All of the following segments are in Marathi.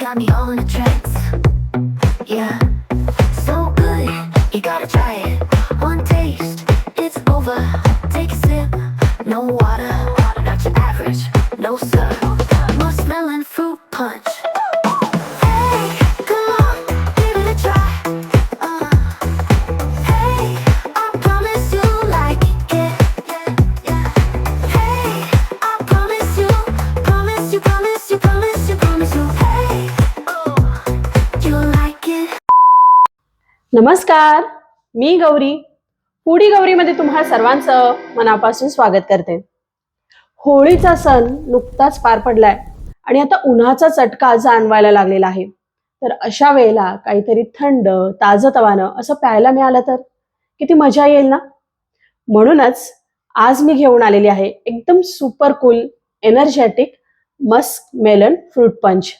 got me on a trance. Yeah, so good, you gotta try it. One taste, it's over. Take a sip, no water, not your average, no sir. Muskmelon fruit punch. Hey, come on, give it a try. Hey, I promise you like it. Hey, I promise you, promise you, promise you, promise you, promise you. Hey, oh, you like it. नमस्कार, मी गौरी. फूडी गौरीमध्ये तुम्हा सर्वांचं मनापासून स्वागत करते. होळीचा सण नुकताच पार पडलाय आणि आता उन्हाचा चटका जाणवायला लागलेला आहे. तर अशा वेळेला काहीतरी थंड ताजतवानं असं प्यायला मिळालं तर किती मजा येईल ना. म्हणूनच आज मी घेऊन आलेली आहे एकदम super cool energetic musk melon fruit punch.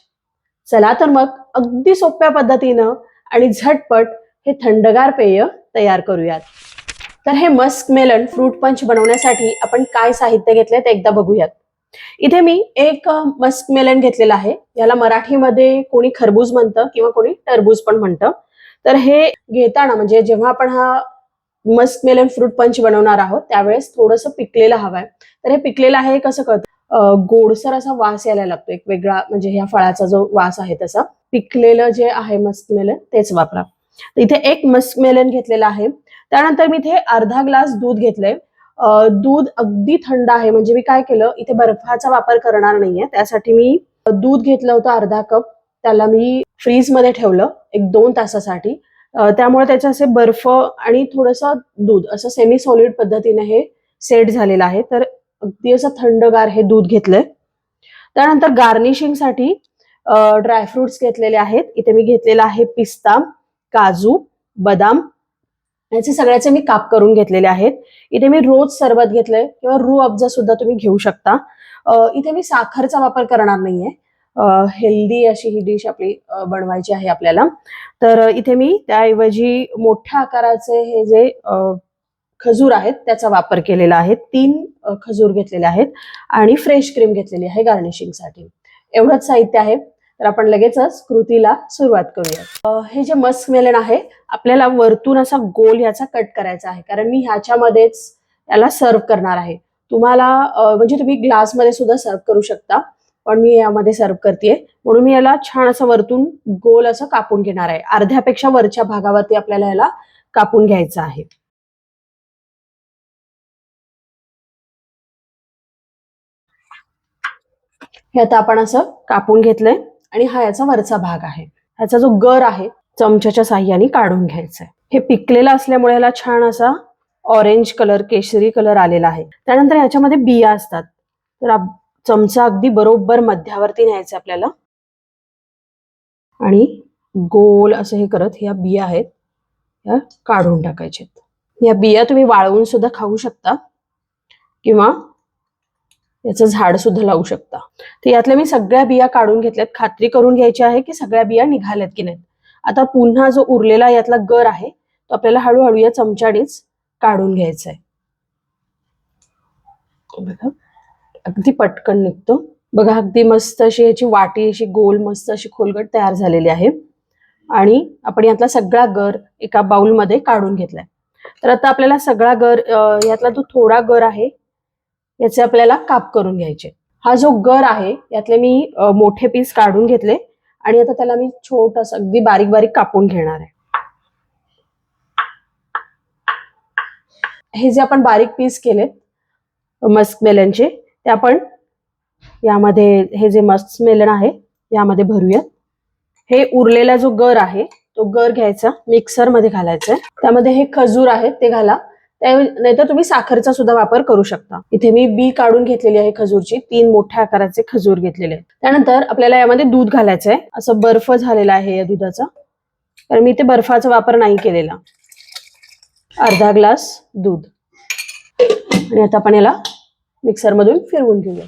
चला तर मग अगदी सोप्या पद्धतीनं आणि झटपट हे थंडगार पेय तयार करूयात. तर हे मस्क मेलन फ्रूट पंच बनवण्यासाठी आपण काय साहित्य घेतले ते एकदा बघूयात. इथे मी एक मस्क मेलन घेतलेला आहे. याला मराठीमध्ये कोणी खरबूज म्हणतं किंवा कोणी टरबूज पण म्हणतं. तर हे घेताना म्हणजे जेव्हा आपण हा मस्क मेलन फ्रूट पंच बनवणार आहोत त्यावेळेस थोडंसं पिकलेलं हवंय. तर हे पिकलेलं आहे कसं कळतं, गोडसर असा वास यायला लागतो, एक वेगळा म्हणजे ह्या फळाचा जो वास आहे तसा. पिकलेलं जे आहे मस्क मेलन तेच वापरा. इथे एक मस्क मेलन घेतलेला आहे. त्यानंतर मी इथे अर्धा ग्लास दूध घेतलंय. दूध अगदी थंड आहे, म्हणजे मी काय केलं इथे बर्फाचा वापर करणार नाहीये. त्यासाठी मी दूध घेतलं होतं अर्धा कप. त्याला मी फ्रीज मध्ये ठेवलं एक 2 तासासाठी. त्यामुळे त्याचे असे बर्फ आणि थोडंसं दूध असं सेमी सॉलिड पद्धतीने हे सेट झालेलं आहे. तर अगदी असं थंडगार हे दूध घेतलंय. त्यानंतर गार्निशिंगसाठी ड्रायफ्रुट्स घेतलेले आहेत. इथे मी घेतलेला आहे पिस्ता, काजू, बदाम याचे सगळ्याचे मी काप करून घेतलेले आहेत. इथे मी रोज सरबत घेतलंय किंवा रूह अफजा सुद्धा तुम्ही घेऊ शकता. इथे मी साखरचा वापर करणार नाहीये. हेल्दी अशी ही डिश आपली बनवायची आहे आपल्याला. तर इथे मी त्याऐवजी मोठ्या आकाराचे हे जे खजूर आहेत त्याचा वापर केलेला आहे. 3 खजूर घेतलेले आहेत आणि फ्रेश क्रीम घेतलेली आहे गार्निशिंगसाठी. एवढंच साहित्य आहे. तर आपण लगेचच कृतीला सुरुवात करूया. हे जे मस्क मेलन आहे आपल्याला वरतून असा गोल याचा कट करायचा आहे, कारण मी ह्याच्यामध्येच याला सर्व करणार आहे. तुम्हाला म्हणजे तुम्ही ग्लासमध्ये सुद्धा सर्व करू शकता, पण मी यामध्ये सर्व करतेय म्हणून मी याला छान असं वरतून गोल असं कापून घेणार आहे. अर्ध्यापेक्षा वरच्या भागावरती आपल्याला याला कापून घ्यायचं आहे. हे आता आपण असं कापून घेतलंय आणि हा याचा वरचा भाग आहे. ह्याचा जो गर आहे चमच्याच्या साह्याने काढून घ्यायचा आहे. हे पिकलेलं असल्यामुळे याला छान असा ऑरेंज कलर, केशरी कलर आलेला आहे. त्यानंतर याच्यामध्ये बिया असतात, तर चमचा अगदी बरोबर मध्यावरती न्यायचा आपल्याला आणि गोल असं हे करत ह्या बिया आहेत या काढून टाकायच्यात. या बिया तुम्ही वाळवून सुद्धा खाऊ शकता किंवा याचं झाड सुद्धा लावू शकता. तर यातल्या मी सगळ्या बिया काढून घेतल्यात. खात्री करून घ्यायची आहे की सगळ्या बिया निघाल्यात की नाहीत. आता पुन्हा जो उरलेला यातला गर आहे तो आपल्याला हळूहळू या चमच्यानेच काढून घ्यायचा आहे. बघा अगदी पटकन निघतो. बघा अगदी मस्त अशी याची वाटी अशी गोल मस्त अशी खोलगट तयार झालेली आहे आणि आपण यातला सगळा गर एका बाउल मध्ये काढून घेतलाय. तर आता आपल्याला सगळा गर यातला जो थोडा गर आहे याचे आपल्याला काप करून घ्यायचे. हा जो गर आहे यातले मी मोठे पीस काढून घेतले आणि आता त्याला मी छोटस अगदी बारीक बारीक कापून घेणार आहे. हे जे आपण बारीक पीस केलेत मस्क मेलनचे ते आपण यामध्ये हे जे मस्क मेलन आहे यामध्ये भरूयात. हे उरलेला जो गर आहे तो गर घ्यायचा, मिक्सर मध्ये घालायचा. त्यामध्ये हे खजूर आहेत ते घाला, नाहीतर तुम्ही साखरचा सुद्धा वापर करू शकता. इथे मी बी काढून घेतलेली आहे खजूरची. 3 मोठ्या आकाराचे खजूर घेतलेले आहेत. त्यानंतर आपल्याला यामध्ये दूध घालायचंय. असं बर्फ झालेला आहे या दुधाचा, तर मी ते बर्फाचा वापर नाही केलेला. अर्धा ग्लास दूध आणि आता आपण याला मिक्सर मधून फिरवून घेऊया.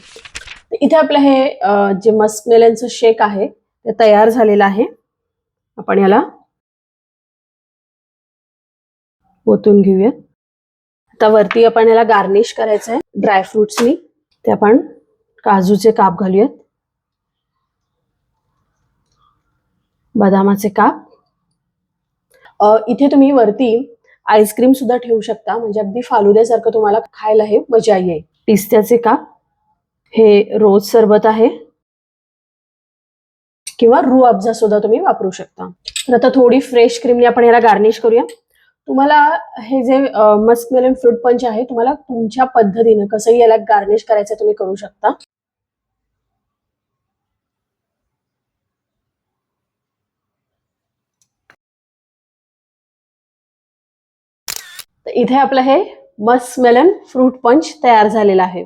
इथे आपलं हे जे मस्क मेलनचं शेक आहे ते तयार झालेलं आहे. आपण याला ओतून घेऊयात. आता वरती आपण याला गार्निश करायचं आहे ड्रायफ्रुट्सनी. ते आपण काजूचे काप घालूयात. बदामाचे काप. इथे तुम्ही वरती आईस्क्रीम सुद्धा ठेवू शकता, म्हणजे अगदी फालुद्यासारखं तुम्हाला खायला हे मजा येईल. पिस्त्याचे काप. हे रोज सरबत आहे किंवा रूह अफजा सुद्धा तुम्ही वापरू शकता. तर आता थोडी फ्रेश क्रीमने आपण याला गार्निश करूया. तुम्हाला हे जे मस्कमेलन फ्रूट पंच आहे, तुम्हाला तुमच्या पद्धतीने कसंही याला गार्निश करायचं तुम्ही करू शकता. तर इथे आपलं हे मस्कमेलन फ्रूट पंच तयार झालेलं आहे.